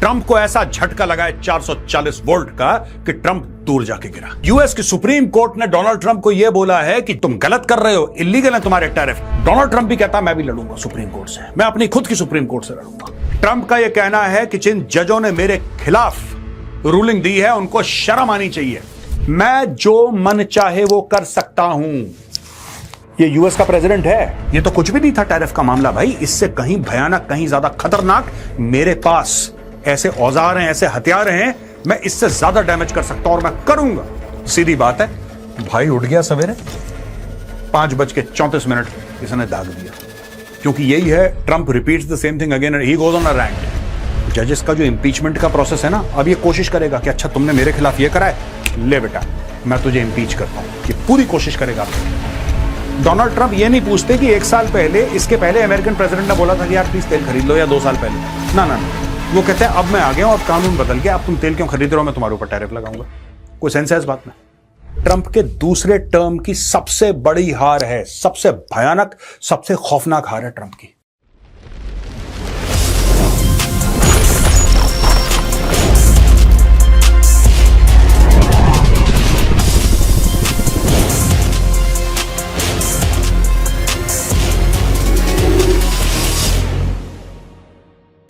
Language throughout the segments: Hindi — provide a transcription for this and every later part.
ट्रंप को ऐसा झटका लगा है 440 वोल्ट का कि ट्रंप दूर जाके गिरा। यूएस की सुप्रीम कोर्ट ने डोनाल्ड ट्रंप को यह बोला है कि तुम गलत कर रहे हो, इलीगल है तुम्हारे टैरिफ। डोनाल्ड ट्रंप भी कहता मैं भी लड़ूंगा सुप्रीम कोर्ट से, मैं अपनी खुद की सुप्रीम कोर्ट से लड़ूंगा। ट्रंप का यह कहना है कि जिन जजों ने मेरे खिलाफ रूलिंग दी है उनको शर्म आनी चाहिए, मैं जो मन चाहे वो कर सकता हूं। ये यूएस का प्रेसिडेंट है, ये तो कुछ भी नहीं था टैरिफ का मामला भाई। इससे कहीं भयानक, कहीं ज्यादा खतरनाक मेरे पास ऐसे औजार हैं, ऐसे हथियार हैं, मैं इससे ज्यादा डैमेज कर सकता हूं और मैं करूंगा। सीधी बात है। भाई उठ गया सवेरे 5:34 इसने दाग दिया, क्योंकि यही है, Trump repeats the same thing again and he goes on a rant. जजेस का जो इंपीचमेंट का प्रोसेस है ना, अब ये कोशिश करेगा कि अच्छा तुमने मेरे खिलाफ ये करा है, ले बेटा मैं तुझे इंपीच करता हूं। ये पूरी कोशिश करेगा। डोनाल्ड ट्रंप ये नहीं पूछते कि 1 साल पहले, इसके पहले अमेरिकन प्रेसिडेंट ने बोला था कि यार प्लीज तेल खरीद लो, या 2 साल पहले। ना ना ना, वो कहते हैं अब मैं आ गया हूं, अब कानून बदल गया, अब तुम तेल क्यों खरीद रहे हो, मैं तुम्हारे ऊपर टैरिफ लगाऊंगा। कोई सेंस है इस बात में? ट्रंप के दूसरे टर्म की सबसे बड़ी हार है, सबसे भयानक, सबसे खौफनाक हार है ट्रंप की।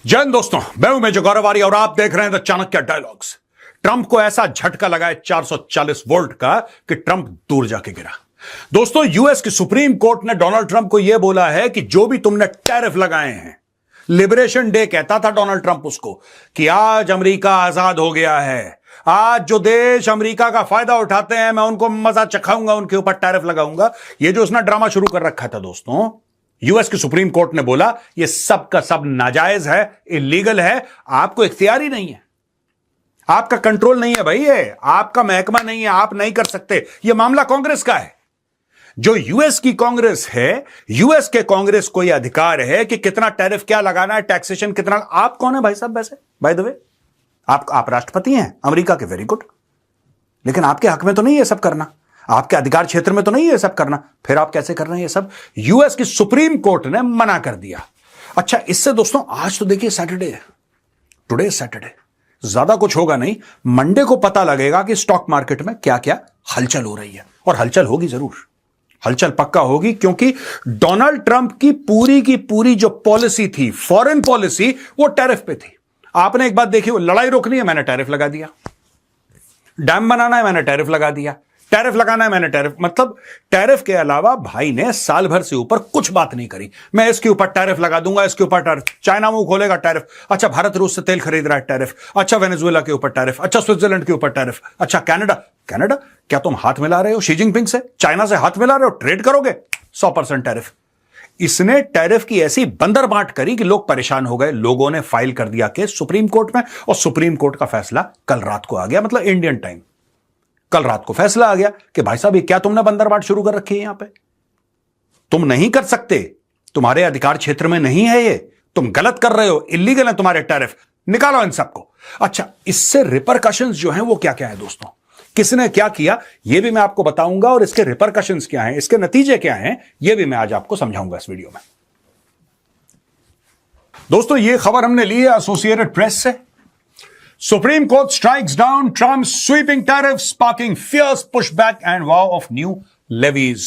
जय हिंद दोस्तों, मैं हूं मेजर गौरवारी और आप देख रहे हैं द चाणक्य डायलॉग्स। ट्रंप को ऐसा झटका लगा है 440 वोल्ट का कि ट्रंप दूर जाके गिरा। दोस्तों, यूएस की सुप्रीम कोर्ट ने डोनाल्ड ट्रंप को यह बोला है कि जो भी तुमने टैरिफ लगाए हैं, लिबरेशन डे कहता था डोनाल्ड ट्रंप उसको, कि आज अमेरिका आजाद हो गया है, आज जो देश अमेरिका का फायदा उठाते हैं मैं उनको मजा चखाऊंगा, उनके ऊपर टैरिफ लगाऊंगा। यह जो उसने ड्रामा शुरू कर रखा था दोस्तों, यूएस की सुप्रीम कोर्ट ने बोला यह सब का सब नाजायज है, इलीगल है, आपको इख्तियार ही नहीं है, आपका कंट्रोल नहीं है भाई, ये आपका महकमा नहीं है, आप नहीं कर सकते। यह मामला कांग्रेस का है। जो यूएस की कांग्रेस है, यूएस के कांग्रेस को यह अधिकार है कि कितना टैरिफ क्या लगाना है, टैक्सेशन कितना। आप कौन है भाई साहब वैसे, बाय द वे? आप राष्ट्रपति हैं अमेरिका के, वेरी गुड, लेकिन आपके हक में तो नहीं है सब करना, आपके अधिकार क्षेत्र में तो नहीं है सब करना। फिर आप कैसे कर रहे हैं ये सब? यूएस की सुप्रीम कोर्ट ने मना कर दिया। अच्छा, इससे दोस्तों आज तो देखिए सैटरडे है, टुडे सैटरडे, ज्यादा कुछ होगा नहीं। मंडे को पता लगेगा कि स्टॉक मार्केट में क्या क्या हलचल हो रही है, और हलचल होगी जरूर, हलचल पक्का होगी, क्योंकि डोनाल्ड ट्रंप की पूरी जो पॉलिसी थी, फॉरेन पॉलिसी, वो टैरिफ पे थी। आपने एक बात देखी, वो लड़ाई रोकनी है, मैंने टैरिफ लगा दिया, डैम बनाना है, मैंने टैरिफ लगा दिया, टैरिफ लगाना है, मैंने टैरिफ, मतलब टैरिफ के अलावा भाई ने साल भर से ऊपर कुछ बात नहीं करी। मैं इसके ऊपर टैरिफ लगा दूंगा, इसके ऊपर टैरिफ, चाइना मुंह खोलेगा टैरिफ, अच्छा भारत रूस से तेल खरीद रहा है टैरिफ, अच्छा वेनेजुएला के ऊपर टैरिफ, अच्छा स्विट्जरलैंड के ऊपर टैरिफ, अच्छा कनाडा, क्या तुम हाथ मिला रहे हो शी जिनपिंग से? चाइना से हाथ मिला रहे हो, ट्रेड करोगे, 100% टैरिफ। इसने टैरिफ की ऐसी बंदर बांट करी कि लोग परेशान हो गए। लोगों ने फाइल कर दिया केस सुप्रीम कोर्ट में, और सुप्रीम कोर्ट का फैसला कल रात को आ गया, मतलब इंडियन टाइम कल रात को फैसला आ गया कि भाई साहब ये क्या तुमने बंदरबाट शुरू कर रखी है, यहां पे तुम नहीं कर सकते, तुम्हारे अधिकार क्षेत्र में नहीं है, ये तुम गलत कर रहे हो, इलीगल है तुम्हारे टैरिफ, निकालो इन सबको। अच्छा, इससे रिपरकशंस जो हैं वो क्या क्या है दोस्तों, किसने क्या किया ये भी मैं आपको बताऊंगा, और इसके रिपरकशंस क्या हैं, इसके नतीजे क्या हैं, ये भी मैं आज आपको समझाऊंगा इस वीडियो में। दोस्तों, ये खबर हमने ली है एसोसिएटेड प्रेस से। Supreme Court strikes down Trump's sweeping tariffs, sparking fierce pushback and vow of new levies.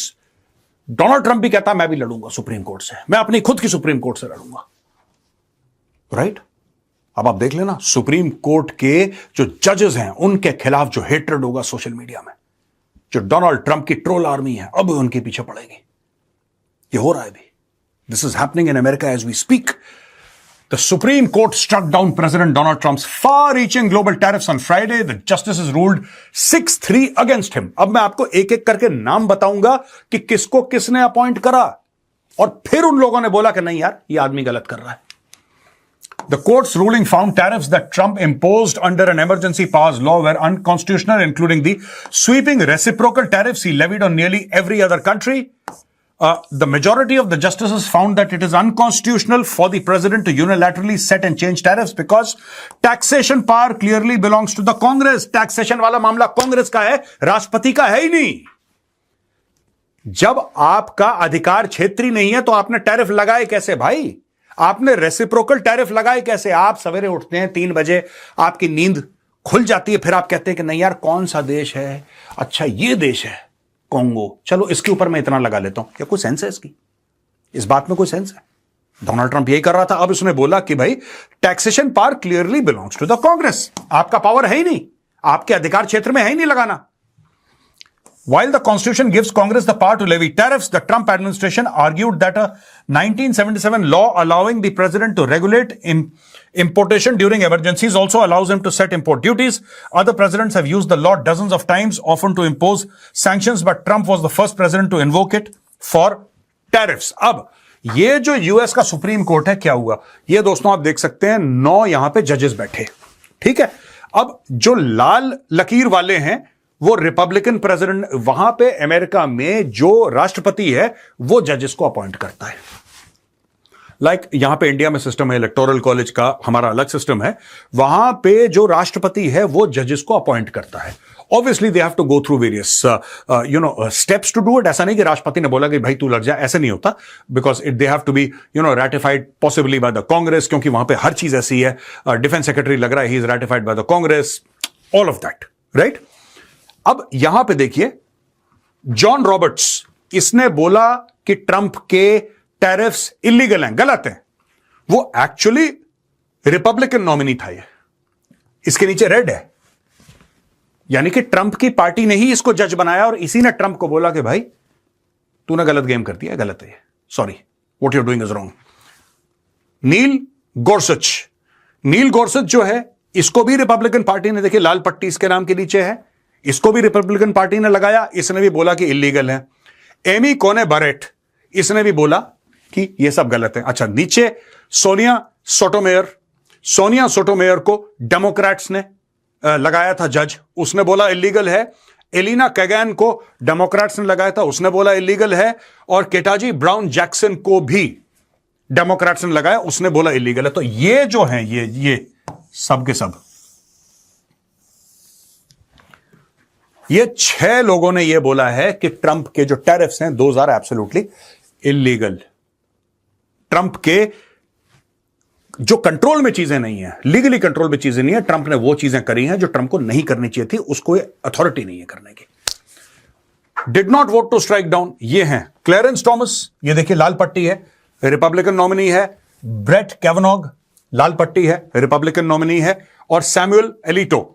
Donald Trump भी कहता मैं भी लड़ूंगा सुप्रीम कोर्ट से, मैं अपनी खुद की सुप्रीम कोर्ट से लड़ूंगा, राइट? अब आप देख लेना, सुप्रीम कोर्ट के जो जजेस हैं उनके खिलाफ जो हेट्रेड होगा सोशल मीडिया में, जो डोनाल्ड ट्रंप की ट्रोल आर्मी है अब उनके पीछे पड़ेगी। ये हो रहा है अभी, this is happening in America as we speak. The Supreme Court struck down President Donald Trump's far-reaching global tariffs on Friday. The justices ruled 6-3 against him. अब मैं आपको एक एक करके नाम बताऊंगा कि किसको किसने अपॉइंट करा, और फिर उन लोगों ने बोला कि नहीं यार ये आदमी गलत कर रहा है। The court's ruling found tariffs that Trump imposed under an emergency powers law were unconstitutional, including the sweeping reciprocal tariffs he levied on nearly every other country. The majority of the justices found that it is unconstitutional for the president to unilaterally set and change tariffs because taxation power clearly belongs to the Congress. Taxation वाला मामला कांग्रेस का है, राष्ट्रपति का है ही नहीं। जब आपका अधिकार क्षेत्र ही नहीं है तो आपने टैरिफ लगाए कैसे भाई? आपने रेसिप्रोकल टैरिफ लगाए कैसे? आप सवेरे उठते हैं 3 बजे, आपकी नींद खुल जाती है, फिर आप कहते हैं कि नहीं यार कौन सा देश है, अच्छा ये देश है कॉन्गो, चलो इसके ऊपर मैं इतना लगा लेता हूं। क्या कोई सेंस है इसकी? इस बात में कोई सेंस है? डोनाल्ड ट्रंप यही कर रहा था। अब उसने बोला कि भाई taxation power clearly belongs to the Congress, आपका पावर है ही नहीं, आपके अधिकार क्षेत्र में है ही नहीं लगाना। While the Constitution gives Congress the power to levy tariffs, the Trump administration argued that a 1977 law allowing the president to regulate importation during emergencies also allows him to set import duties. Other presidents have used the law dozens of times, often to impose sanctions, but Trump was the first president to invoke it for tariffs. अब ये जो यूएस का सुप्रीम कोर्ट है, क्या हुआ ये दोस्तों आप देख सकते हैं, 9 यहां पे जजेस बैठे, ठीक है। अब जो लाल लकीर वाले हैं वो रिपब्लिकन प्रेसिडेंट, वहां पे अमेरिका में जो राष्ट्रपति है वो जजेस को अपॉइंट करता है। लाइक यहां पे इंडिया में सिस्टम है इलेक्टोरल कॉलेज का, हमारा अलग सिस्टम है, वहां पे जो राष्ट्रपति है वो जजेस को अपॉइंट करता है। Obviously they have to go through various steps to do it. ऐसा नहीं कि राष्ट्रपति ने बोला कि भाई तू लग जा, ऐसे नहीं होता, because it they have to be ratified possibly by the Congress, क्योंकि वहां पे हर चीज ऐसी है। डिफेंस सेक्रेटरी लग रहा है he is ratified bye the Congress, all of that, right. अब यहां पे देखिए जॉन रॉबर्ट्स, इसने बोला कि ट्रंप के टैरिफ्स इलीगल हैं, गलत हैं। वो एक्चुअली रिपब्लिकन नॉमिनी था, ये इसके नीचे रेड है, यानी कि ट्रंप की पार्टी ने ही इसको जज बनाया और इसी ने ट्रंप को बोला कि भाई तूने गलत गेम कर दिया, गलत है, sorry what you are doing is wrong. Neil Gorsuch जो है, इसको भी रिपब्लिकन पार्टी ने, देखिए लाल पट्टी इसके नाम के नीचे है, इसको भी रिपब्लिकन पार्टी ने लगाया, इसने भी बोला कि इलीगल है। एमी कोने बरेट, इसने भी बोला कि यह सब गलत है। अच्छा, नीचे सोनिया सोटोमेयर को डेमोक्रेट्स ने लगाया था जज, उसने बोला इलीगल है। एलिना कैगन को डेमोक्रेट्स ने लगाया था, उसने बोला इलीगल है। और केटाजी ब्राउन जैक्सन को भी डेमोक्रेट्स ने लगाया, उसने बोला इलीगल है। तो ये जो है ये सब के सब, ये 6 लोगों ने ये बोला है कि ट्रंप के जो टैरिफ्स हैं those are absolutely illegal. Trump के जो कंट्रोल में चीजें नहीं है, लीगली कंट्रोल में चीजें नहीं है, ट्रंप ने वो चीजें करी हैं जो ट्रंप को नहीं करनी चाहिए थी, उसको अथॉरिटी नहीं है करने की। Did not vote to strike down, ये हैं क्लेरेंस थॉमस, ये देखिए लाल पट्टी है, रिपब्लिकन नॉमिनी है। ब्रेट कैवनॉग, लाल पट्टी है, रिपब्लिकन नॉमिनी है। और सैमुअल एलिटो,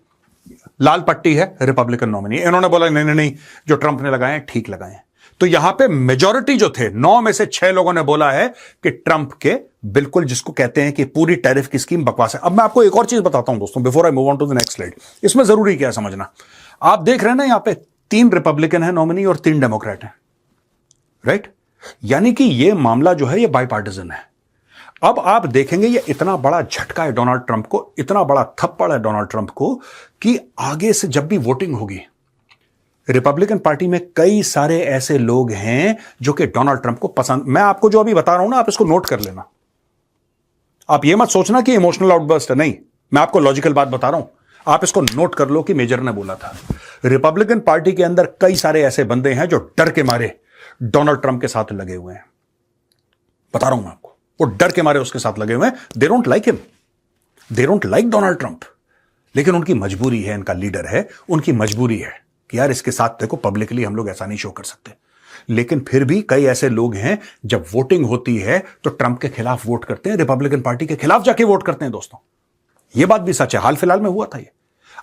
लाल पट्टी है, रिपब्लिकन नॉमिनी। इन्होंने बोला नहीं, जो ट्रंप ने लगाए ठीक लगाए। तो यहां पे मेजॉरिटी जो थे, 9 में से 6 लोगों ने बोला है कि ट्रंप के बिल्कुल, जिसको कहते हैं कि पूरी टैरिफ की स्कीम बकवास है। अब मैं आपको एक और चीज बताता हूं दोस्तों, before I move on to the next slide. इसमें जरूरी क्या है समझना, आप देख रहे हैं ना, यहां पे 3 रिपब्लिकन है नॉमिनी और 3 डेमोक्रेट है, राइट। यानी कि यह मामला जो है ये बाइपार्टिजन है। अब आप देखेंगे ये इतना बड़ा झटका है डोनाल्ड ट्रंप को, इतना बड़ा थप्पड़ है डोनाल्ड ट्रंप को, कि आगे से जब भी वोटिंग होगी, रिपब्लिकन पार्टी में कई सारे ऐसे लोग हैं जो कि डोनाल्ड ट्रंप को पसंद, मैं आपको जो अभी बता रहा हूं ना, आप इसको नोट कर लेना। आप ये मत सोचना कि इमोशनल आउटबर्स्ट है, नहीं, मैं आपको लॉजिकल बात बता रहा हूं, आप इसको नोट कर लो कि मेजर ने बोला था। रिपब्लिकन पार्टी के अंदर कई सारे ऐसे बंदे हैं जो डर के मारे डोनाल्ड ट्रंप के साथ लगे हुए हैं, बता रहा हूं मैं आपको, वो डर के मारे उसके साथ लगे हुए हैं। They don't like him, they don't like Donald Trump, लेकिन उनकी मजबूरी है, इनका लीडर है, उनकी मजबूरी है कि यार इसके साथ देखो पब्लिकली हम लोग ऐसा नहीं शो कर सकते। लेकिन फिर भी कई ऐसे लोग हैं, जब वोटिंग होती है तो ट्रंप के खिलाफ वोट करते हैं, रिपब्लिकन पार्टी के खिलाफ जाके वोट करते हैं दोस्तों। यह बात भी सच है, हाल फिलहाल में हुआ था ये।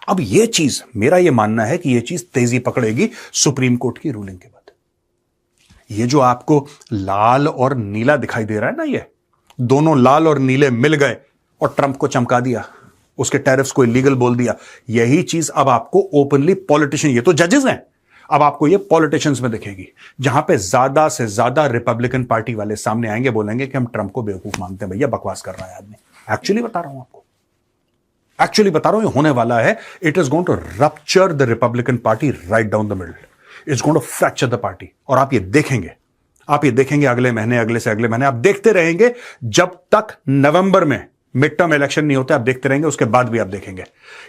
अब यह चीज, मेरा यह मानना है कि यह चीज तेजी पकड़ेगी सुप्रीम कोर्ट की रूलिंग के बाद। ये जो आपको लाल और नीला दिखाई दे रहा है ना, ये दोनों लाल और नीले मिल गए और ट्रंप को चमका दिया, उसके टैरिफ्स को इलीगल बोल दिया। यही चीज अब आपको ओपनली पॉलिटिशियन, ये तो जजेस हैं, अब आपको ये पॉलिटिशियंस में दिखेगी, जहां पे ज्यादा से ज्यादा रिपब्लिकन पार्टी वाले सामने आएंगे, बोलेंगे कि हम ट्रंप को बेवकूफ मानते हैं, भैया बकवास कर रहा है आदमी। एक्चुअली बता रहा हूं आपको, एक्चुअली बता रहा हूं, ये होने वाला है। It is going to rupture the Republican party right down the middle, it's going to fracture the party. और आप ये देखेंगे अगले महीने, अगले से अगले महीने, आप देखते रहेंगे जब तक नवंबर में मिड टर्म इलेक्शन नहीं होते, आप देखते रहेंगे, उसके बाद भी आप देखेंगे।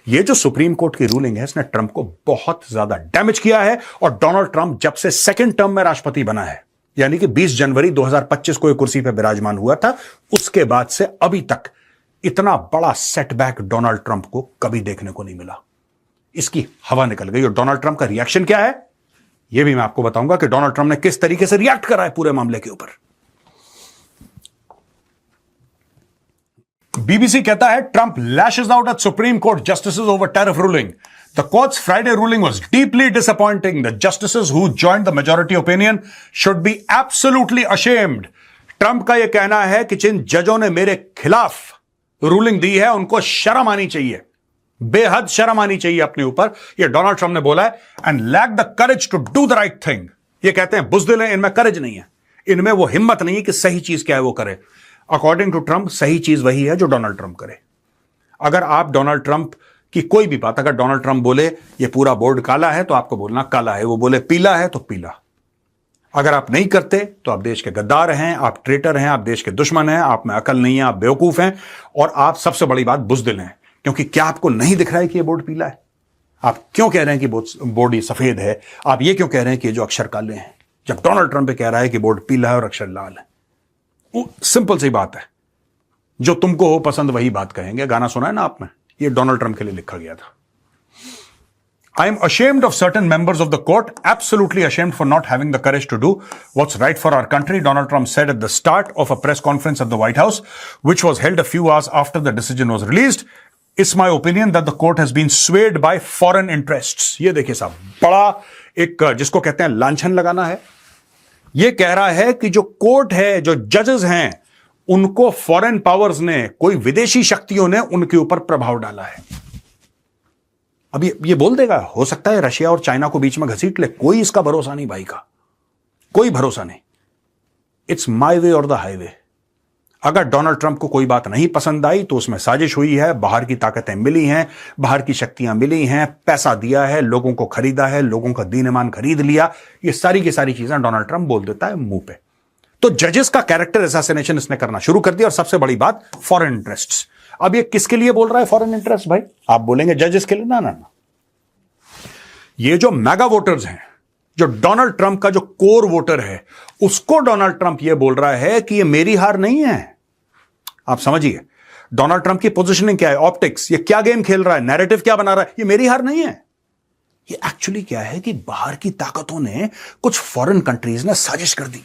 ये जो सुप्रीम कोर्ट की रूलिंग है, इसने ट्रंप को बहुत ज्यादा डैमेज किया है। और डोनाल्ड ट्रंप जब से सेकंड टर्म में राष्ट्रपति बना है, यानी कि 20 जनवरी 2025 को एक कुर्सी पर विराजमान हुआ था, उसके बाद से अभी तक इतना बड़ा सेटबैक डोनाल्ड ट्रंप को कभी देखने को नहीं मिला। इसकी हवा निकल गई और डोनाल्ड ट्रंप का रिएक्शन क्या है यह भी मैं आपको बताऊंगा कि डोनाल्ड ट्रंप ने किस तरीके से रिएक्ट करा है पूरे मामले के ऊपर। बीबीसी कहता है Trump lashes out at supreme court justices over tariff ruling. The courts Friday ruling was deeply disappointing. The justices who joined the majority opinion should be absolutely ashamed. Trump का यह कहना है कि जिन जजों ने मेरे खिलाफ रूलिंग दी है उनको शर्म आनी चाहिए, बेहद शर्म आनी चाहिए अपने ऊपर। यह डोनाल्ड ट्रंप ने बोला है। And lack the courage to do the right thing. यह कहते हैं बुज़दिल हैं, इनमें करेज नहीं है, इनमें वो हिम्मत नहीं है कि सही चीज क्या है वो करे। अकॉर्डिंग टू ट्रंप सही चीज वही है जो डोनाल्ड ट्रंप करे। अगर आप डोनाल्ड ट्रंप की कोई भी बात, अगर डोनाल्ड ट्रंप बोले ये पूरा बोर्ड काला है तो आपको बोलना काला है, वो बोले पीला है तो पीला। अगर आप नहीं करते तो आप देश के गद्दार हैं, आप ट्रेटर हैं, आप देश के दुश्मन हैं, आप में अकल नहीं है, आप बेवकूफ हैं और आप सबसे बड़ी बात बुज़दिल हैं। क्योंकि क्या आपको नहीं दिख रहा है कि यह बोर्ड पीला है? आप क्यों कह रहे हैं कि बोर्ड ये सफेद है? आप ये क्यों कह रहे हैं कि ये जो अक्षर काले हैं, जब डोनाल्ड ट्रंप कह रहा है कि बोर्ड पीला है और अक्षर लाल है? सिंपल सी बात है, जो तुमको हो पसंद वही बात कहेंगे। गाना सुना है ना आपने, ये डोनाल्ड ट्रंप के लिए लिखा गया था। I am ashamed of certain members of the court, absolutely ashamed for not having the courage to do what's right for our country, Donald Trump said at the start of a press conference at the White House, which was held a few hours after the decision was released. It's my opinion that the court has been swayed by foreign interests. ये देखिए साहब, बड़ा एक जिसको कहते हैं लांछन लगाना है। ये कह रहा है कि जो कोर्ट है, जो जजेस हैं, उनको फॉरेन पावर्स ने, कोई विदेशी शक्तियों ने उनके ऊपर प्रभाव डाला है। अब ये बोल देगा, हो सकता है रशिया और चाइना को बीच में घसीट ले, कोई इसका भरोसा नहीं भाई का, कोई भरोसा नहीं। इट्स माय वे और द हाईवे। अगर डोनाल्ड ट्रंप को कोई बात नहीं पसंद आई तो उसमें साजिश हुई है, बाहर की ताकतें मिली हैं, बाहर की शक्तियां मिली हैं, पैसा दिया है, लोगों को खरीदा है, लोगों का दीन ईमान खरीद लिया। ये सारी की सारी चीजें डोनाल्ड ट्रंप बोल देता है मुंह पे। तो जजेस का कैरेक्टर असैसिनेशन इसने करना शुरू कर दिया। और सबसे बड़ी बात, फॉरेन इंटरेस्ट्स। अब ये किसके लिए बोल रहा है फॉरेन इंटरेस्ट भाई? आप बोलेंगे जजेस के लिए, ना ना ना, ये जो मेगा वोटर्स हैं, जो डोनाल्ड ट्रंप का जो कोर वोटर है, उसको डोनाल्ड ट्रंप ये बोल रहा है कि ये मेरी हार नहीं है। आप समझिए डोनाल्ड ट्रंप की पोजीशनिंग क्या है, ऑप्टिक्स, ये क्या गेम खेल रहा है, नैरेटिव क्या बना रहा है, ये मेरी हार नहीं है। ये एक्चुअली क्या है कि बाहर की ताकतों ने, कुछ फॉरेन कंट्रीज ने साजिश कर दी,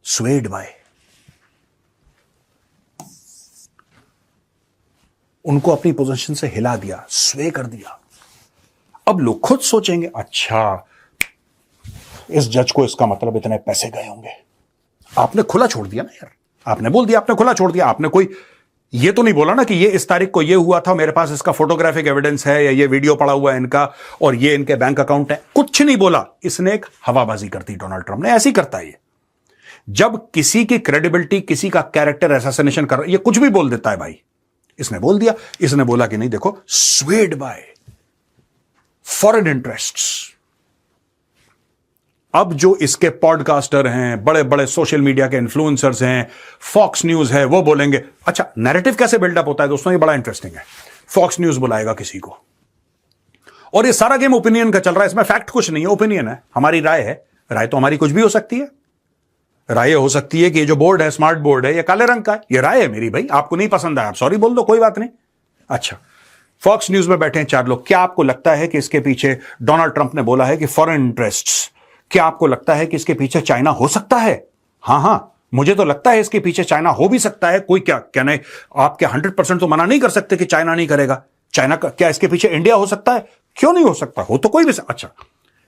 स्वेड बाय, उनको अपनी पोजीशन से हिला दिया, स्वे कर दिया। अब लोग खुद सोचेंगे, अच्छा इस जज को इसका मतलब इतने पैसे गए होंगे। आपने खुला छोड़ दिया ना यार, आपने बोल दिया, आपने खुला छोड़ दिया। आपने कोई ये तो नहीं बोला ना कि ये इस तारीख को ये हुआ था, मेरे पास इसका फोटोग्राफिक एविडेंस है, या ये वीडियो पड़ा हुआ है इनका, और ये इनके बैंक अकाउंट है। कुछ नहीं बोला। इसने एक हवाबाजी कर दी। डोनाल्ड ट्रंप ने ऐसी करता है ये, जब किसी की क्रेडिबिलिटी, किसी का कैरेक्टर असैसिनेशन कर, ये कुछ भी बोल देता है भाई। इसने बोल दिया, इसने बोला कि नहीं देखो, स्वेड बाय फॉरेन इंटरेस्ट्स। अब जो इसके पॉडकास्टर हैं, बड़े बड़े सोशल मीडिया के इन्फ्लुएंसर्स हैं, फॉक्स न्यूज है, वो बोलेंगे, अच्छा नैरेटिव कैसे बिल्डअप होता है दोस्तों, ये बड़ा इंटरेस्टिंग है। फॉक्स न्यूज बुलाएगा किसी को, और ये सारा गेम ओपिनियन का चल रहा है। इसमें फैक्ट कुछ नहीं है, ओपिनियन है, हमारी राय है। राय तो हमारी कुछ भी हो सकती है। राय हो सकती है कि ये जो बोर्ड है, स्मार्ट बोर्ड है, ये काले रंग का है, ये राय है मेरी भाई। आपको नहीं पसंद है, आप सॉरी बोल दो, कोई बात नहीं। अच्छा, फॉक्स न्यूज में बैठे हैं 4 लोग। क्या आपको लगता है कि इसके पीछे डोनाल्ड ट्रंप ने बोला है कि फॉरेन इंटरेस्ट्स, क्या आपको लगता है कि इसके पीछे चाइना हो सकता है? हां, मुझे तो लगता है इसके पीछे चाइना हो भी सकता है। कोई क्या नहीं, आपके 100% तो मना नहीं कर सकते कि चाइना नहीं करेगा। चाइना का क्या इसके पीछे इंडिया हो सकता है? क्यों नहीं हो सकता, हो तो कोई भी। अच्छा,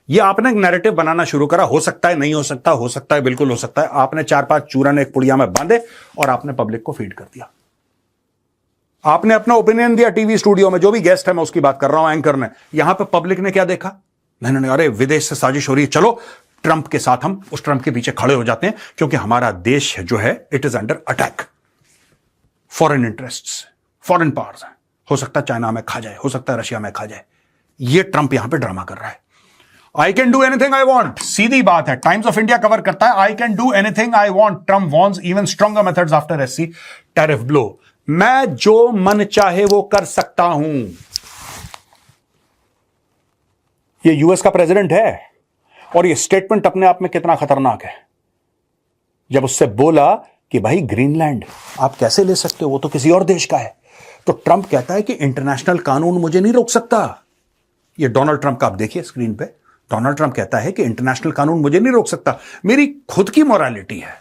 ये आपने एक नैरेटिव बनाना शुरू करा, हो सकता है, नहीं हो सकता, हो सकता है, बिल्कुल हो सकता है। आपने 4-5 चूरन एक पुड़िया में बांधे और आपने पब्लिक को फीड कर दिया। आपने अपना ओपिनियन दिया टीवी स्टूडियो में, जो भी गेस्ट है मैं उसकी बात कर रहा हूं, एंकर ने। यहां पे पब्लिक ने क्या देखा? नहीं, अरे विदेश से साजिश हो रही है, चलो ट्रंप के साथ, हम उस ट्रंप के पीछे खड़े हो जाते हैं, क्योंकि हमारा देश जो है it is under attack. Foreign interests, foreign powers हैं, हो सकता है चाइना में खा जाए, हो सकता है रशिया में खा जाए। ये ट्रंप यहां पे ड्रामा कर रहा है। I can do anything I want, सीधी बात है। टाइम्स ऑफ इंडिया कवर करता है, I can do anything I want, Trump vows even stronger methods after SC tariff blow. मैं जो मन चाहे वो कर सकता हूं। ये यूएस का प्रेसिडेंट है, और ये स्टेटमेंट अपने आप में कितना खतरनाक है। जब उससे बोला कि भाई ग्रीनलैंड आप कैसे ले सकते हो, वो तो किसी और देश का है। तो ट्रंप कहता है कि इंटरनेशनल कानून मुझे नहीं रोक सकता। ये डोनाल्ड ट्रंप का आप देखिए स्क्रीन पे, डोनाल्ड ट्रंप कहता है कि इंटरनेशनल कानून मुझे नहीं रोक सकता, मेरी खुद की मोरालिटी है,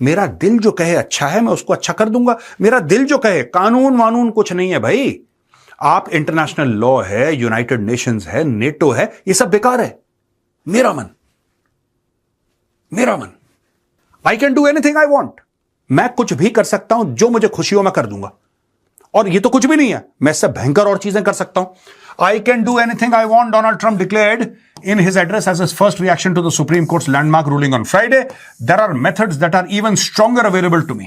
मेरा दिल जो कहे अच्छा है मैं उसको अच्छा कर दूंगा, मेरा दिल जो कहे, कानून वानून कुछ नहीं है भाई। आप इंटरनेशनल लॉ है, यूनाइटेड नेशंस है, नेटो है, ये सब बेकार है। मेरा मन, मेरा मन, आई can do anything I want, मैं कुछ भी कर सकता हूं, जो मुझे खुशी हो मैं कर दूंगा। और ये तो कुछ भी नहीं है, मैं इससे भयंकर और चीजें कर सकता हूं। आई can do anything I want, Donald Trump declared in his address as his first reaction to the Supreme Court's landmark ruling on Friday. There are methods that are even stronger available to me.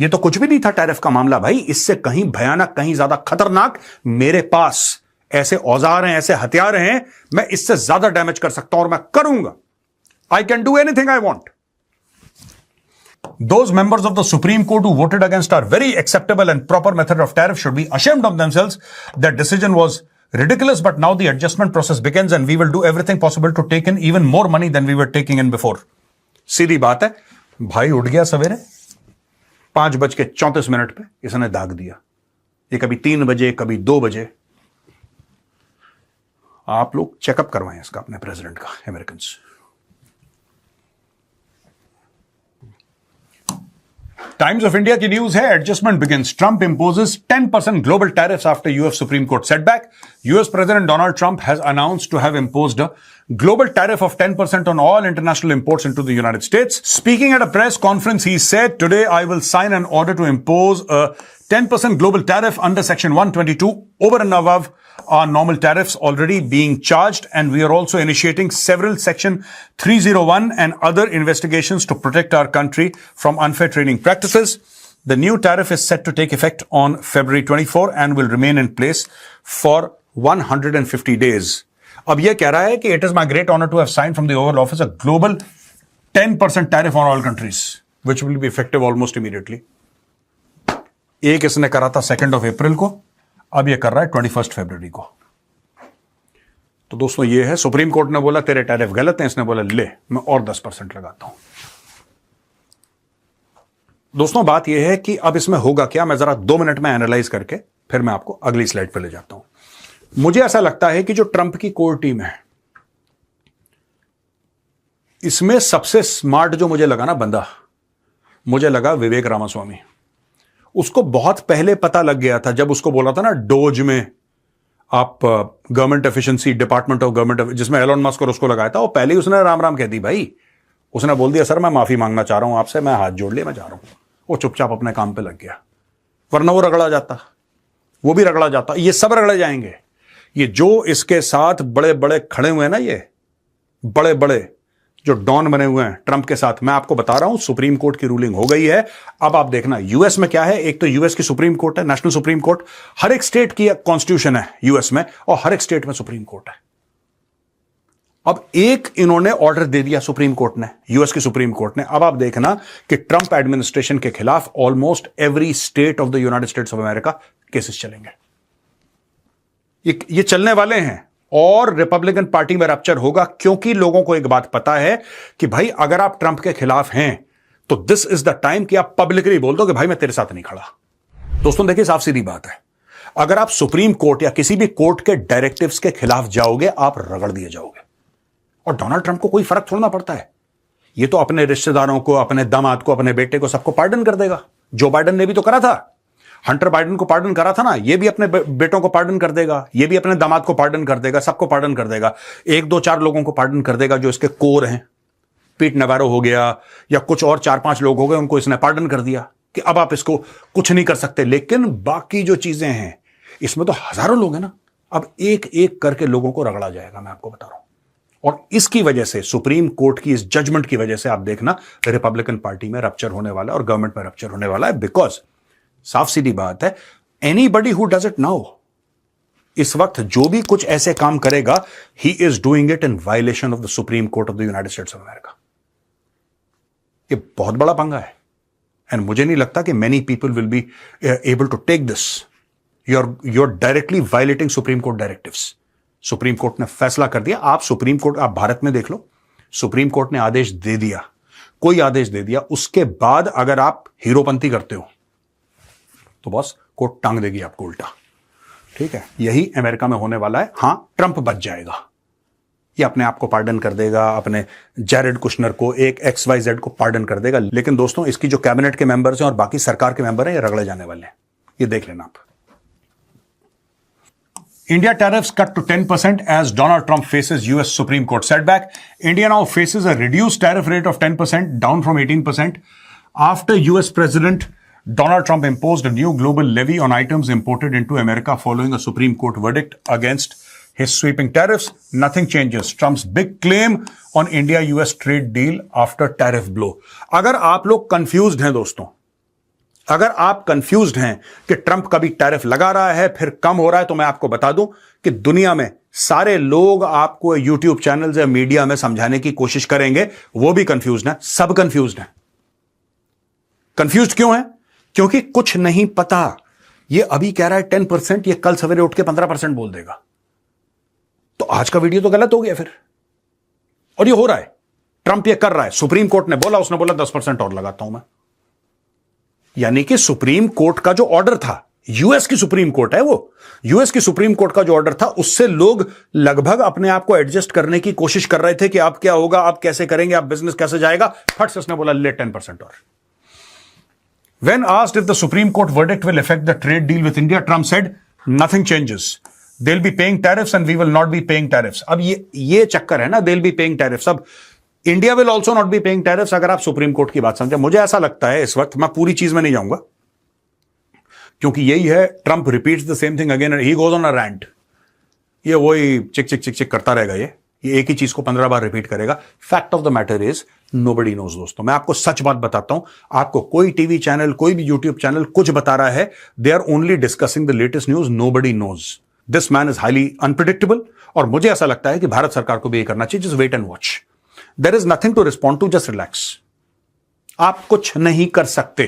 ये तो कुछ भी नहीं था टैरिफ का मामला भाई, इससे कहीं भयानक, कहीं ज्यादा खतरनाक मेरे पास ऐसे औजार हैं, ऐसे हथियार हैं, मैं इससे ज्यादा डैमेज कर सकता हूं और मैं करूंगा। I can do anything I want. Those members of the Supreme Court who voted against our very acceptable and proper method of tariff should be ashamed of themselves. Their decision was ridiculous, but now the adjustment process begins and we will do everything possible to take in even more money than we were taking in before. सीधी बात है, भाई उठ गया सवेरे 5:34 पे, इसने दाग दिया। ये कभी 3 बजे, कभी 2 बजे। आप लोग चेकअप करवाएं इसका अपने प्रेसिडेंट का, अमेरिकन्स। Times of India की न्यूज है, adjustment begins. Trump imposes 10% global tariffs after US Supreme Court setback. US President Donald Trump has announced to have imposed a global tariff of 10% on all international imports into the United States. Speaking at a press conference, he said, "Today I will sign an order to impose a 10% global tariff under Section 122 over and above our normal tariffs already being charged, and we are also initiating several Section 301 and other investigations to protect our country from unfair trading practices." The new tariff is set to take effect on February 24 and will remain in place for 150 days. अब यह कह रहा है कि it is my great honor to have signed from the Oval Office a global 10% tariff on all countries, which will be effective almost immediately. एक इसने करा था 2 अप्रैल को, अब ये कर रहा है 21 फरवरी को। तो दोस्तों ये है, सुप्रीम कोर्ट ने बोला तेरे टैरिफ गलत हैं, इसने बोला ले मैं और 10% लगाता हूं। दोस्तों बात यह है कि अब इसमें होगा क्या, मैं जरा 2 मिनट में एनालाइज करके फिर मैं आपको अगली स्लाइड पे ले जाता हूं। मुझे ऐसा लगता है कि जो ट्रंप की कोर टीम है, इसमें सबसे स्मार्ट जो मुझे लगा ना बंदा, मुझे लगा विवेक रामास्वामी। उसको बहुत पहले पता लग गया था, जब उसको बोला था ना डोज में आप government efficiency, department of government, जिसमें एलोन मस्क और उसको लगाया था, वो पहले ही उसने राम राम कह दी भाई। उसने बोल दिया सर मैं माफी मांगना चाह रहा हूं आपसे, मैं हाथ जोड़ लिया, मैं जा रहा हूं। वो चुपचाप अपने काम पे लग गया, वरना वो रगड़ा जाता, वो भी रगड़ा जाता, ये सब रगड़े जाएंगे। ये जो इसके साथ बड़े बड़े खड़े हुए हैं ना, ये बड़े बड़े जो डॉन बने हुए हैं ट्रंप के साथ, मैं आपको बता रहा हूं सुप्रीम कोर्ट की रूलिंग हो गई है। अब आप देखना यूएस में क्या है, एक तो यूएस की सुप्रीम कोर्ट है, नेशनल सुप्रीम कोर्ट, हर एक स्टेट की कॉन्स्टिट्यूशन है यूएस में, और हर एक स्टेट में सुप्रीम कोर्ट है। अब एक इन्होंने ऑर्डर दे दिया सुप्रीम कोर्ट ने, यूएस की सुप्रीम कोर्ट ने। अब आप देखना कि ट्रंप एडमिनिस्ट्रेशन के खिलाफ almost every state of the United states of America cases चलेंगे। ये चलने वाले हैं, और रिपब्लिकन पार्टी में रैप्चर होगा, क्योंकि लोगों को एक बात पता है कि भाई अगर आप ट्रंप के खिलाफ हैं तो दिस इज द टाइम कि आप पब्लिकली बोल दो कि भाई मैं तेरे साथ नहीं खड़ा। दोस्तों देखिए साफ सीधी बात है, अगर आप सुप्रीम कोर्ट या किसी भी कोर्ट के डायरेक्टिव्स के खिलाफ जाओगे, आप रगड़ दिए जाओगे। और डोनाल्ड ट्रंप को कोई फर्क छोड़ना पड़ता है, ये तो अपने रिश्तेदारों को, अपने दामाद को, अपने बेटे को, सबको पार्डन कर देगा। जो बाइडन ने भी तो करा था, हंटर बाइडन को पार्डन करा था ना, ये भी अपने बेटों को पार्डन कर देगा, ये भी अपने दामाद को पार्डन कर देगा, सबको पार्डन कर देगा। 1, 2, 4 लोगों को पार्डन कर देगा जो इसके कोर हैं, पीट नवारो हो गया या कुछ और 4-5 लोग हो गए, उनको इसने पार्डन कर दिया कि अब आप इसको कुछ नहीं कर सकते। लेकिन बाकी जो चीजें हैं, इसमें तो हजारों लोग हैं ना, अब एक एक करके लोगों को रगड़ा जाएगा, मैं आपको बता रहा हूं। और इसकी वजह से, सुप्रीम कोर्ट की इस जजमेंट की वजह से आप देखना रिपब्लिकन पार्टी में रप्चर होने वाला है और गवर्नमेंट में रप्चर होने वाला है। बिकॉज साफ सीधी बात है, anybody who does it now, इस वक्त जो भी कुछ ऐसे काम करेगा, he is doing it in violation of the supreme court of the United states of America. ये बहुत बड़ा पंगा है, एंड मुझे नहीं लगता कि many people will be able to take this. You are directly violating Supreme Court directives. Supreme Court ने फैसला कर दिया, आप सुप्रीम कोर्ट, आप भारत में देख लो, सुप्रीम कोर्ट ने आदेश दे दिया कोई आदेश दे दिया, उसके बाद अगर आप हीरोपंती करते हो तो बॉस कोर्ट टांग देगी आपको उल्टा। ठीक है, यही अमेरिका में होने वाला है। हां, ट्रंप बच जाएगा, ये अपने आप को पार्डन कर देगा, अपने जैरेड कुशनर को, एक XYZ को पार्डन कर देगा, लेकिन दोस्तों इसकी जो कैबिनेट के मेंबर्स हैं और बाकी सरकार के मेंबर हैं, ये रगड़े जाने वाले हैं, ये देख लेना आप। India tariffs cut to 10% as Donald Trump faces US Supreme Court setback. India now faces a reduced tariff rate of 10%, down from 18%, after US President Donald Trump imposed a new global levy on items imported into America following a Supreme Court verdict against his sweeping tariffs. Nothing changes. Trump's big claim on India-US trade deal after tariff blow. अगर आप लोग कंफ्यूज्ड हैं दोस्तों, अगर आप कंफ्यूज्ड हैं कि ट्रंप कभी टैरिफ लगा रहा है फिर कम हो रहा है, तो मैं आपको बता दूं कि दुनिया में सारे लोग आपको यूट्यूब चैनल या मीडिया में समझाने की कोशिश करेंगे, वो भी कंफ्यूज्ड है, सब कंफ्यूज्ड है। कंफ्यूज्ड क्यों है? क्योंकि कुछ नहीं पता। ये अभी कह रहा है 10%, ये कल सवेरे उठ के 15% बोल देगा। तो आज का वीडियो तो गलत हो गया फिर, और ये हो रहा है, ट्रंप ये कर रहा है। सुप्रीम कोर्ट ने बोला, उसने बोला 10% और लगाता हूं मैं। यानी कि सुप्रीम कोर्ट का जो ऑर्डर था, यूएस की सुप्रीम कोर्ट है वो, यूएस की सुप्रीम कोर्ट का जो ऑर्डर था, उससे लोग लगभग अपने आप को एडजस्ट करने की कोशिश कर रहे थे कि अब क्या होगा, अब कैसे करेंगे, अब बिजनेस कैसे जाएगा। फट से उसने बोला ले 10% और। When asked if the Supreme Court verdict will affect the trade deal with India, Trump said, nothing changes. They'll be paying tariffs and we will not be paying tariffs. अब ये चक्कर है ना, they'll be paying tariffs। अब India will also not be paying tariffs, अगर आप सुप्रीम कोर्ट की बात समझे। मुझे ऐसा लगता है इस वक्त, मैं पूरी चीज में नहीं जाऊंगा क्योंकि यही है, Trump repeats the same thing again and he goes on a rant. ये वही चिक चिक चिक चिक करता रहेगा, ये एक ही चीज को 15 बार रिपीट करेगा। Fact of the matter is nobody knows दोस्तों। मैं आपको सच बात बताता हूं, आपको कोई टीवी चैनल, कोई भी यूट्यूब चैनल कुछ बता रहा है, they are only discussing the latest news, nobody knows. This man is highly unpredictable, और मुझे ऐसा लगता है कि भारत सरकार को भी ये करना चाहिए, just wait and watch. There is nothing to respond to, just relax. आप कुछ नहीं कर सकते।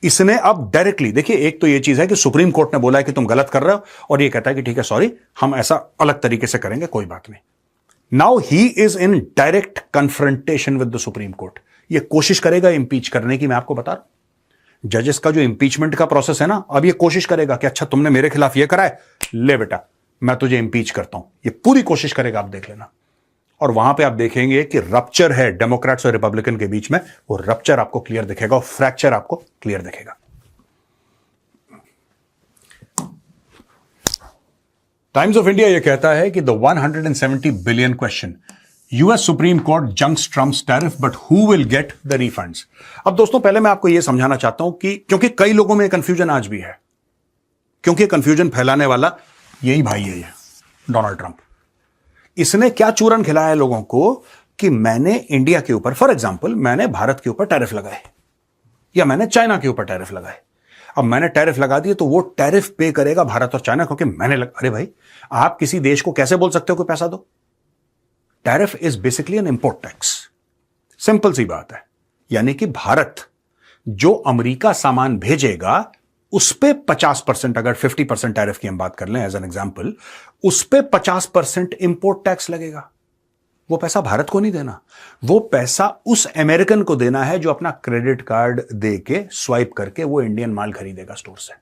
इसने अब डायरेक्टली देखिए, एक तो ये चीज है कि सुप्रीम कोर्ट ने बोला है कि तुम गलत कर रहे हो, और ये कहता है कि ठीक है सॉरी, हम ऐसा अलग तरीके से करेंगे, कोई बात नहीं। Now he is in direct confrontation with the supreme court. ये कोशिश करेगा इंपीच करने की, मैं आपको बता रहा हूं। जजेस का जो इंपीचमेंट का प्रोसेस है ना, अब ये कोशिश करेगा कि अच्छा तुमने मेरे खिलाफ ये करा है, ले बेटा मैं तुझे इंपीच करता हूं। ये पूरी कोशिश करेगा, आप देख लेना। और वहां पे आप देखेंगे कि रप्चर है डेमोक्रेट्स और रिपब्लिकन के बीच में, वो रप्चर आपको क्लियर दिखेगा और फ्रैक्चर आपको क्लियर दिखेगा। टाइम्स ऑफ इंडिया ये कहता है कि the 170 billion question, US supreme court junks Trump's tariff but who will get the refunds. अब दोस्तों पहले मैं आपको यह समझाना चाहता हूं कि क्योंकि कई लोगों में कंफ्यूजन आज भी है, क्योंकि कंफ्यूजन फैलाने वाला यही भाई है, डोनाल्ड ट्रंप। इसने क्या चूरन खिलाया है लोगों को कि मैंने इंडिया के ऊपर, फॉर एग्जांपल मैंने भारत के ऊपर टैरिफ लगाए या मैंने चाइना के ऊपर टैरिफ लगाए। अब मैंने टैरिफ लगा दिए तो वो टैरिफ पे करेगा भारत और चाइना, क्योंकि मैंने अरे भाई, आप किसी देश को कैसे बोल सकते हो कि पैसा दो? Tariff is basically an import tax, simple सी बात है। यानी कि भारत जो अमेरिका सामान भेजेगा उस पे 50%, अगर 50% टैरिफ की हम बात कर लें एज एन एग्जांपल, उस पे 50% इंपोर्ट टैक्स लगेगा। वो पैसा भारत को नहीं देना, वो पैसा उस अमेरिकन को देना है जो अपना क्रेडिट कार्ड दे के स्वाइप करके वो इंडियन माल खरीदेगा स्टोर से।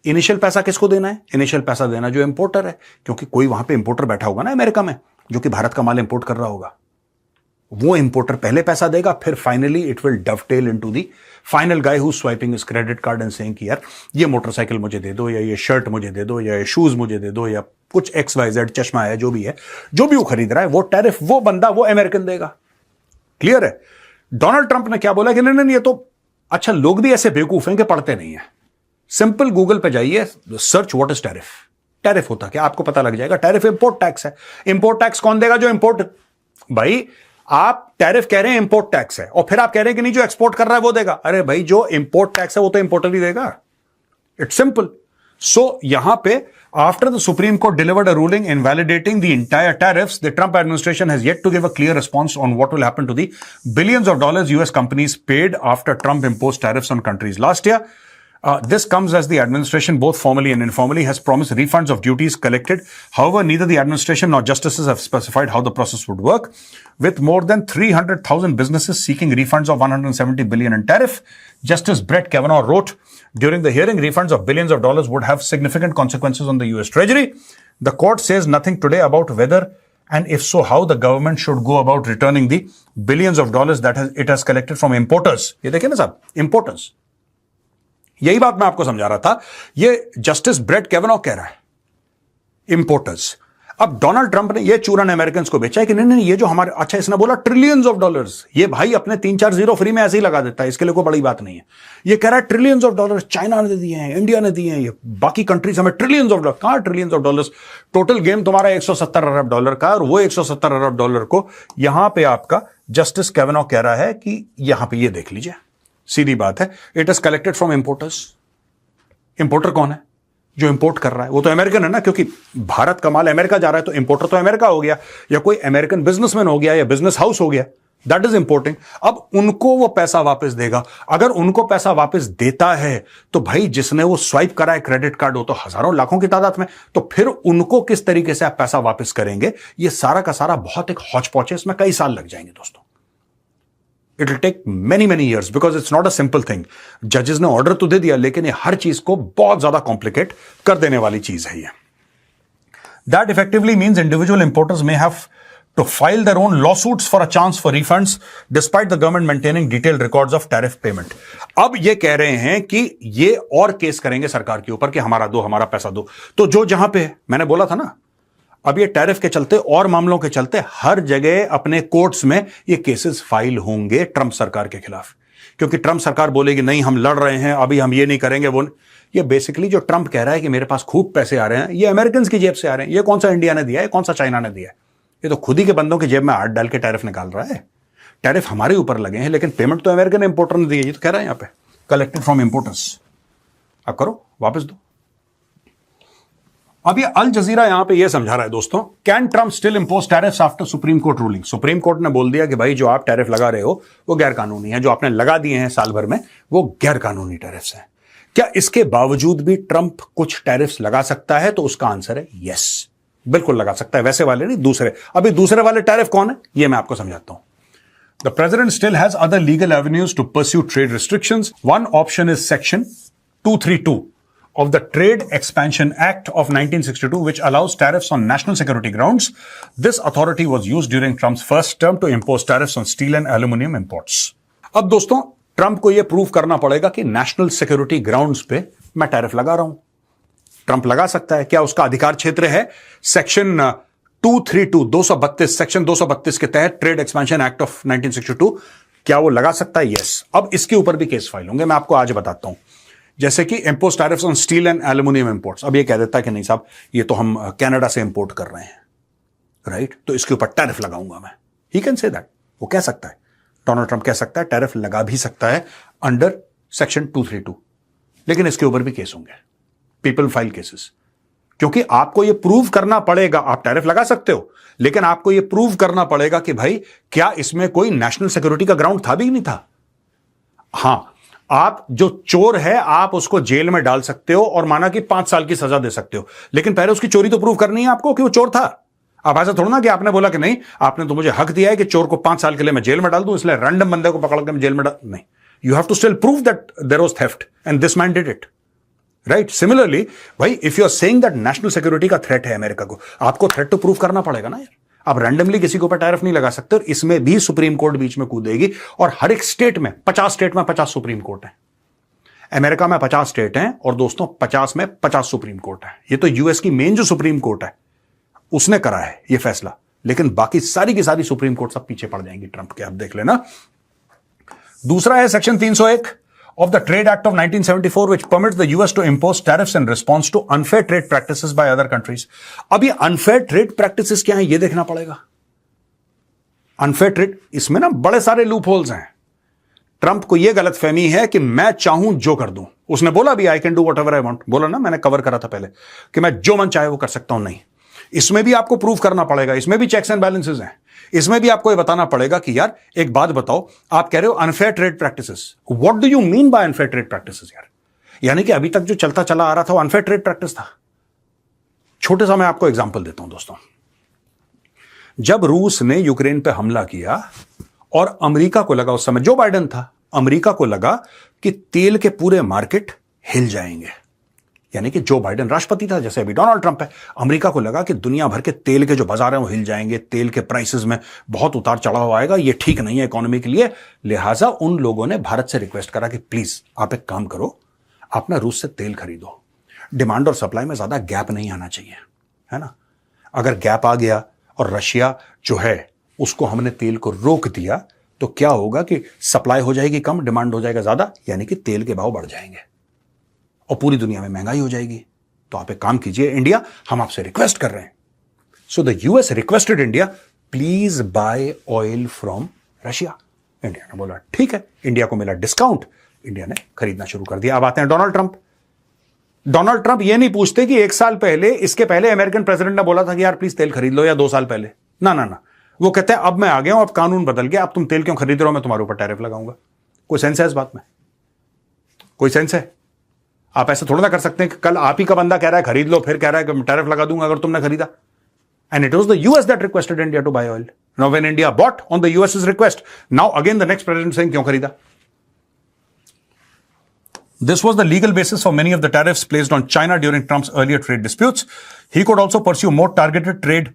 इनिशियल पैसा किसको देना है? इनिशियल पैसा देना जो इंपोर्टर है, क्योंकि कोई वहां पे इंपोर्टर बैठा होगा ना अमेरिका में जो कि भारत का माल इंपोर्ट कर रहा होगा। वो इंपोर्टर पहले पैसा देगा, फिर finally it will dovetail into the final guy who swiping his credit card and saying कि यार ये मोटरसाइकिल मुझे दे दो, या ये शर्ट मुझे दे दो, या ये शूज मुझे दे दो, या कुछ XYZ चश्मा है, जो भी है, जो भी वो खरीद रहा है, वो टैरिफ वो बंदा, वो अमेरिकन देगा। क्लियर है? डोनाल्ड ट्रंप ने क्या बोला कि नहीं, ये तो अच्छा, लोग भी ऐसे बेवकूफ हैं कि पढ़ते नहीं है। सिंपल गूगल पे जाइए, search what is tariff. Tariff होता क्या, आपको पता लग जाएगा। टैरिफ इंपोर्ट टैक्स है। इंपोर्ट टैक्स कौन देगा? जो इंपोर्ट, भाई आप टैरिफ कह रहे हैं इंपोर्ट टैक्स है, और फिर आप कह रहे हैं कि नहीं जो एक्सपोर्ट कर रहा है वो देगा। अरे भाई, जो इंपोर्ट टैक्स है वो तो इंपोर्टर ही देगा। It's simple. सो यहां पे after the Supreme Court delivered a ruling invalidating the entire tariffs, the Trump administration has yet to give a clear response on what will happen to the billions of dollars US companies paid after Trump imposed tariffs on countries last year. This comes as the administration, both formally and informally, has promised refunds of duties collected. However, neither the administration nor justices have specified how the process would work. With more than 300,000 businesses seeking refunds of $170 billion in tariff, Justice Brett Kavanaugh wrote during the hearing, refunds of billions of dollars would have significant consequences on the U.S. Treasury. The court says nothing today about whether, and if so, how the government should go about returning the billions of dollars that it has collected from importers. ये देखिए ना साहब, importers. यही बात मैं आपको समझा रहा था. ये जस्टिस ब्रेट कैवेनॉ कह रहा है, इंपोर्टर्स. अब डोनाल्ड ट्रंप ने ये चूरन अमेरिकन को बेचा है कि नहीं ये जो हमारे, अच्छा इसने बोला ट्रिलियंस ऑफ डॉलर्स. ये भाई अपने 3-4 जीरो फ्री में ऐसे ही लगा देता है, इसके लिए कोई बड़ी बात नहीं है. ये कह रहा है ट्रिलियंस ऑफ डॉलर्स चाइना ने दिए हैं, इंडिया ने दिए हैं, ये बाकी कंट्रीज हमें ट्रिलियंस ऑफ डॉलर. कहां trillions of dollars? Total game तुम्हारा 170 अरब डॉलर का, और वो 170 अरब डॉलर को यहां पे आपका जस्टिस कैवेनॉ कह रहा है कि यहां पे ये देख लीजिए, सीधी बात है, it is collected from importers. Importer कौन है? जो इंपोर्ट कर रहा है वो तो अमेरिकन है ना, क्योंकि भारत का माल अमेरिका जा रहा है तो इंपोर्टर तो अमेरिका हो गया, या कोई अमेरिकन बिजनेसमैन हो गया, या बिजनेस हाउस हो गया. That is importing. अब उनको वो पैसा वापस देगा. अगर उनको पैसा वापस देता है तो भाई जिसने वो स्वाइप करा है क्रेडिट कार्ड, वो तो हजारों लाखों की तादाद में, तो फिर उनको किस तरीके से आप पैसा वापस करेंगे? ये सारा का सारा बहुत एक हौच पौच है. इसमें कई साल लग जाएंगे दोस्तों. It will take many years because it's not a simple thing. जजेस ने ऑर्डर तो दे दिया, लेकिन ये हर चीज को बहुत ज्यादा कॉम्प्लिकेट कर देने वाली चीज है ये. That effectively means individual importers may have to file their own lawsuits for a chance for refunds despite the government maintaining detailed records of tariff payment. अब ये कह रहे हैं कि ये और केस करेंगे सरकार के ऊपर कि हमारा दो, हमारा पैसा दो. तो जो जहां पे मैंने बोला था ना, अब ये टैरिफ के चलते और मामलों के चलते हर जगह अपने कोर्ट्स में ये केसेस फाइल होंगे ट्रंप सरकार के खिलाफ, क्योंकि ट्रंप सरकार बोलेगी नहीं हम लड़ रहे हैं, अभी हम ये नहीं करेंगे वो. ये बेसिकली जो ट्रंप कह रहा है कि मेरे पास खूब पैसे आ रहे हैं, ये अमेरिकन की जेब से आ रहे हैं. ये कौन सा इंडिया ने दिया है, कौन सा चाइना ने दिया है? ये तो खुद ही के बंदों की जेब में हाथ डाल के टैरिफ निकाल रहा है. टैरिफ हमारे ऊपर लगे हैं, लेकिन पेमेंट तो अमेरिकन इंपोर्टर ने दी है. ये तो कह रहा है यहां पे कलेक्टेड फ्रॉम इंपोर्टर्स. अब करो, वापस दो. अब ये अल जजीरा यहां पे ये समझा रहा है दोस्तों, can Trump still impose tariffs after supreme court ruling. Supreme Court ने बोल दिया कि भाई जो आप टैरिफ लगा रहे हो वो गैर कानूनी है, जो आपने लगा दिए हैं साल भर में वो गैर कानूनी टैरिफ्स हैं. क्या इसके बावजूद भी ट्रंप कुछ टैरिफ्स लगा सकता है? तो उसका आंसर है यस, बिल्कुल लगा सकता है. वैसे वाले नहीं, दूसरे. अभी दूसरे वाले टैरिफ कौन है ये मैं आपको समझाता हूं. The president still has other legal avenues to pursue trade restrictions. One option is Section 232 of the Trade Expansion Act of 1962, which allows tariffs on national security grounds. This authority was used during Trump's first term to impose tariffs on steel and aluminum imports. अब दोस्तों ट्रंप को यह प्रूव करना पड़ेगा कि नेशनल सिक्योरिटी ग्राउंड्स पे मैं टैरिफ लगा रहा हूं. ट्रंप लगा सकता है. क्या उसका अधिकार क्षेत्र है? सेक्शन 232 सेक्शन 232 के तहत ट्रेड एक्सपेंशन एक्ट ऑफ 1962, क्या वो लगा सकता है? यस. अब इसके ऊपर भी केस फाइल होंगे, मैं आपको आज बताता हूं. जैसे कि impose tariffs on steel and aluminium imports. अब ये कह देता है कि नहीं साहब ये तो हम कनाडा से इंपोर्ट कर रहे हैं, राइट, तो इसके ऊपर टैरिफ लगाऊंगा मैं. He can say that. वो कह सकता है, डोनाल्ड ट्रंप कह सकता है, टैरिफ लगा भी सकता है अंडर सेक्शन 232. लेकिन इसके ऊपर भी केस होंगे, पीपल फाइल केसेस, क्योंकि आपको यह प्रूव करना पड़ेगा. आप टैरिफ लगा सकते हो, लेकिन आपको यह प्रूव करना पड़ेगा कि भाई क्या इसमें कोई नेशनल सिक्योरिटी का ग्राउंड था भी नहीं था. हां, आप जो चोर है आप उसको जेल में डाल सकते हो और माना कि 5 साल की सजा दे सकते हो, लेकिन पहले उसकी चोरी तो प्रूव करनी है आपको कि वो चोर था. आप ऐसा थोड़ा ना कि आपने बोला कि नहीं आपने तो मुझे हक दिया है कि चोर को 5 साल के लिए मैं जेल में डाल दूं, इसलिए रैंडम बंदे को पकड़ के मैं जेल में डाल. नहीं, you have to still prove that there was theft and this man did it, right. Similarly भाई if you are saying that national security का थ्रेट है अमेरिका को, आपको थ्रेट तो प्रूव करना पड़ेगा ना यार. आप रैंडमली किसी के ऊपर टैरिफ नहीं लगा सकते. और इसमें भी सुप्रीम कोर्ट बीच में कूदेगी, और हर एक स्टेट में 50 स्टेट में 50 सुप्रीम कोर्ट है. अमेरिका में 50 स्टेट हैं और दोस्तों 50 में 50 सुप्रीम कोर्ट है. ये तो यूएस की मेन जो सुप्रीम कोर्ट है उसने करा है ये फैसला, लेकिन बाकी सारी की सारी सुप्रीम कोर्ट सब पीछे पड़ जाएंगी ट्रंप के. आप देख लेना. दूसरा है section 301 of the Trade Act of 1974, which permits the US to impose tariffs in response to unfair trade practices by other countries. अब ये unfair trade practices क्या है ये देखना पड़ेगा. Unfair trade, इसमें ना बड़े सारे लूप होल्स हैं. ट्रंप को यह गलतफहमी है कि मैं चाहूं जो कर दूं. उसने बोला भी आई can do whatever I want, बोला ना, मैंने कवर करा था पहले कि मैं जो मन चाहे वो कर सकता हूं. नहीं, इसमें भी आपको प्रूव करना पड़ेगा. इसमें भी चेक्स एंड बैलेंसेस हैं. इसमें भी आपको ये बताना पड़ेगा कि यार एक बात बताओ, आप कह रहे हो unfair trade practices, what do you mean by unfair trade practices यार. यानी कि अभी तक जो चलता चला आ रहा था वो अनफेयर ट्रेड प्रैक्टिस था। छोटे सा मैं आपको एग्जांपल देता हूं दोस्तों। जब रूस ने यूक्रेन पे हमला किया और अमेरिका को लगा, उस समय जो बाइडेन था, अमेरिका को लगा कि तेल के पूरे मार्केट हिल जाएंगे, यानी कि जो बाइडेन राष्ट्रपति था, जैसे अभी डोनाल्ड ट्रंप है, अमेरिका को लगा कि दुनिया भर के तेल के जो बाजार हैं वो हिल जाएंगे, तेल के प्राइसेस में बहुत उतार चढ़ाव आएगा, ये ठीक नहीं है इकोनॉमी के लिए। लिहाजा उन लोगों ने भारत से रिक्वेस्ट करा कि प्लीज आप एक काम करो, आप ना रूस से तेल खरीदो, डिमांड और सप्लाई में ज्यादा गैप नहीं आना चाहिए, है ना। अगर गैप आ गया और रशिया जो है उसको हमने तेल को रोक दिया तो क्या होगा कि सप्लाई हो जाएगी कम, डिमांड हो जाएगा ज्यादा, यानी कि तेल के भाव बढ़ जाएंगे और पूरी दुनिया में महंगाई हो जाएगी। तो आप एक काम कीजिए इंडिया, हम आपसे रिक्वेस्ट कर रहे हैं। So the US requested India, please buy oil from Russia. India ने बोला ठीक है, इंडिया को मिला डिस्काउंट, इंडिया ने खरीदना शुरू कर दिया। अब आते हैं डोनाल्ड ट्रंप। डोनाल्ड ट्रंप ये नहीं पूछते कि एक साल पहले, इसके पहले अमेरिकन प्रेसिडेंट ने बोला था कि यार प्लीज तेल खरीद लो, या 2 साल पहले। ना ना ना, वो कहते हैं अब मैं आ गया हूं, अब कानून बदल गया, अब तुम तेल क्यों खरीद रहे हो, मैं तुम्हारे ऊपर टैरिफ लगाऊंगा। कोई सेंस है इस बात में? कोई सेंस है? आप ऐसे थोड़ा ना कर सकते हैं कि कल आप ही का बंदा कह रहा है खरीद लो, फिर कह रहा है कि टैरिफ लगा दूंगा अगर तुमने खरीदा। And it was the US that requested India to buy oil. Now when India bought on the US's request, now again the next president saying क्यों खरीदा। This was the legal basis for many of the tariffs placed on China during Trump's earlier trade disputes. He could also pursue more targeted trade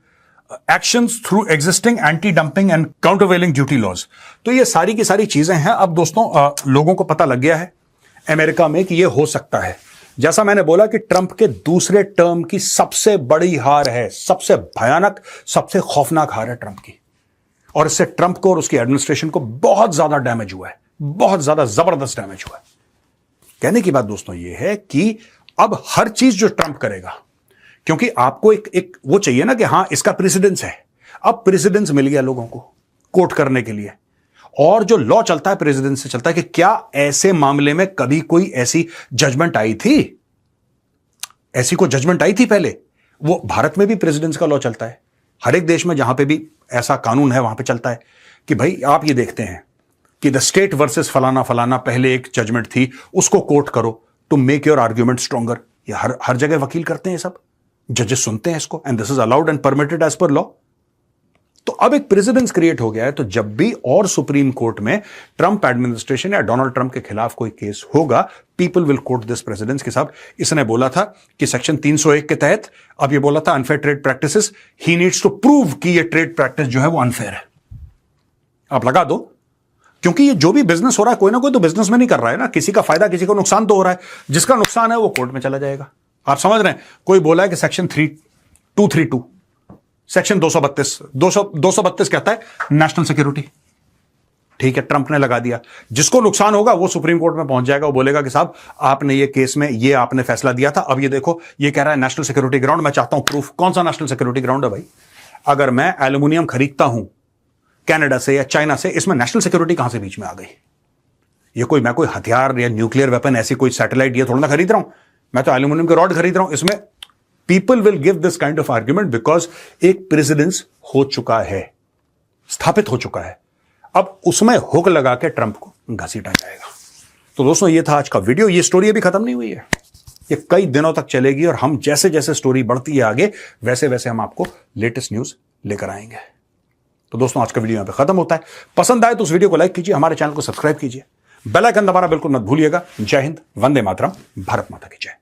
actions through existing anti-dumping and countervailing duty laws. तो ये सारी की सारी चीजें हैं। अब दोस्तों लोगों को पता लग गया है अमेरिका में कि ये हो सकता है। जैसा मैंने बोला कि ट्रंप के दूसरे टर्म की सबसे बड़ी हार है, सबसे भयानक, सबसे खौफनाक हार है ट्रंप की, और इससे ट्रंप को और उसकी एडमिनिस्ट्रेशन को बहुत ज्यादा डैमेज हुआ है, बहुत ज्यादा जबरदस्त डैमेज हुआ है। कहने की बात दोस्तों ये है कि अब हर चीज जो ट्रंप करेगा, क्योंकि आपको एक वो चाहिए ना कि हां इसका प्रेसिडेंस है, अब प्रेसिडेंस मिल गया लोगों को कोर्ट करने के लिए, और जो लॉ चलता है प्रेसिडेंस से चलता है कि क्या ऐसे मामले में कभी कोई ऐसी जजमेंट आई थी, ऐसी कोई जजमेंट आई थी पहले। वो भारत में भी प्रेसिडेंस का लॉ चलता है, हर एक देश में जहां पे भी ऐसा कानून है वहां पे चलता है कि भाई आप ये देखते हैं कि द स्टेट वर्सेस फलाना फलाना, पहले एक जजमेंट थी, उसको कोर्ट करो to make your argument stronger. ये हर जगह वकील करते हैं, सब जजेस सुनते हैं इसको, and this is allowed and permitted as per law. तो अब एक प्रेसिडेंस क्रिएट हो गया है, तो जब भी और सुप्रीम कोर्ट में ट्रंप एडमिनिस्ट्रेशन या डोनाल्ड ट्रंप के खिलाफ कोई केस होगा, people will quote this precedence के साथ। इसने बोला था कि सेक्शन 301 के तहत, अब ये बोला था unfair trade practices, he needs to prove कि ये ट्रेड प्रैक्टिस जो है वो अनफेयर है। आप लगा दो, क्योंकि ये जो भी बिजनेस हो रहा है, कोई ना कोई तो बिजनेस में नहीं कर रहा है ना, किसी का फायदा किसी को नुकसान तो हो रहा है, जिसका नुकसान है वो कोर्ट में चला जाएगा। आप समझ रहे हैं? कोई बोला है कि सेक्शन 232, सेक्शन 232 कहता है नेशनल सिक्योरिटी, ठीक है, ट्रंप ने लगा दिया, जिसको नुकसान होगा वो सुप्रीम कोर्ट में पहुंच जाएगा, वो बोलेगा कि साहब आपने ये केस में ये आपने फैसला दिया था, अब ये देखो ये कह रहा है नेशनल सिक्योरिटी ग्राउंड, मैं चाहता हूं प्रूफ। कौन सा नेशनल सिक्योरिटी ग्राउंड है भाई? अगर मैं एल्यूमिनियम खरीदता हूं कनाडा से या चाइना से, इसमें नेशनल सिक्योरिटी कहां से बीच में आ गई? ये मैं कोई हथियार या न्यूक्लियर वेपन, ऐसी कोई सैटेलाइट ये थोड़ा ना खरीद रहा हूं, मैं तो एल्यूमिनियम के रॉड खरीद रहा हूं। इसमें people will give this kind of argument because एक प्रेसिडेंस हो चुका है, स्थापित हो चुका है, अब उसमें हुक लगा के ट्रंप को घसीटा जाएगा। तो दोस्तों ये था आज का वीडियो। ये स्टोरी अभी खत्म नहीं हुई है, ये कई दिनों तक चलेगी, और हम जैसे जैसे स्टोरी बढ़ती है आगे, वैसे वैसे हम आपको लेटेस्ट न्यूज लेकर आएंगे। तो दोस्तों आज का वीडियो यहां पे खत्म होता है। पसंद आए तो उस वीडियो को लाइक कीजिए, हमारे चैनल को सब्सक्राइब कीजिए, बेल आइकन दबाना बिल्कुल मत भूलिएगा। जय हिंद, वंदे मातरम, भारत माता की जय।